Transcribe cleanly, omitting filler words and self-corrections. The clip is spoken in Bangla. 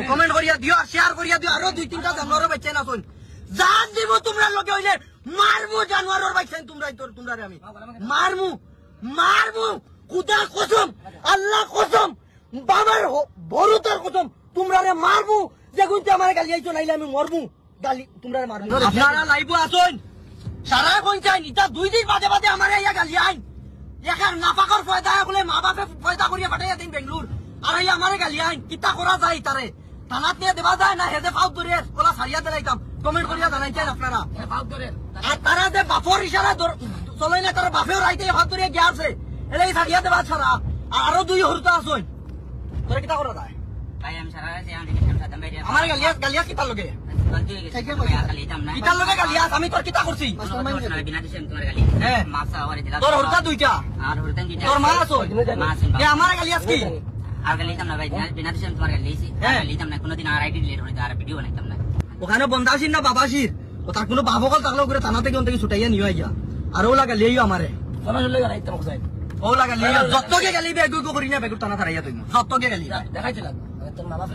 কমেন্ট করিয়া দিও আর শেয়ার করিয়া দিও আরো 2-3টা জানোয়ারের বাচ্চা না শুন জান দিব তোমরা লগে হইলে মারমু জানোয়ারের বাচ্চা তোমরা আমি মারমু খুদা কসম আল্লাহ কসম বাবার বড়তার কসম তোমরা মারমু যে গুনতে আমার গালি আইছো নাইলে আমি মরমু গালি তোমরা মারমু আপনারা লাইভ আসুন সারা কোন চাই নিতা 2 দিন বাদে বাদে আমার ইয়া গালি আইন এখান নাফাকর ফয়দা বলে মা বাপে ফয়দা করিয়া পাঠাইয়া দিন বেঙ্গলুর আর এই আমার গালি আইন কিতা করা যায় তারে থানাত নিয়ে দেওয়া যায় না হেদে ফাউট ধরে কোলা সারিয়া দিলাইতাম কমেন্ট করিয়া জানাইতেন আপনারা ফাউট ধরে আর তারা যে বাপর ইশারা চলে না তার বাপেও রাইতে ফাউট ধরে গিয়া আছে এলাই সারিয়া দেওয়া ছাড়া আরো 2 হরতা আসুন তোরে কিতা করা যায় ভাই আমি সারা রাত সাথে বাইরে আমার গালিয়া কিতা লগে কিতার লগে গালিয়া আমি তোর কিতা করছি বিনা দিছেন তোমার গালি মাছ আওয়ারে দিলা তোর হরতা 2টা আর হরতেন দিটা তোর মা আছো এ আমার গালিয়াস কি আর গালিতাম না ভাই বিনা দিছেন তোমার গালিছি গালিতাম না কোনদিন আর আইডি ডিলিট হইতো আর ভিডিও বানাইতাম না ওখানে বন্দাসির না বাবাসির ও তার কোনো বাবকল থাকলে করে থানা থেকে ওন থেকে ছুটাইয়া নিয়ে আইয়া আর ও লাগা লিয়েও আমারে ও লাগা লিয়ে যতকে গালি বেগু করি না বেগু থানা থারাইয়া তুই যতকে গালি দেখাইছিলাম তোর মা বাপ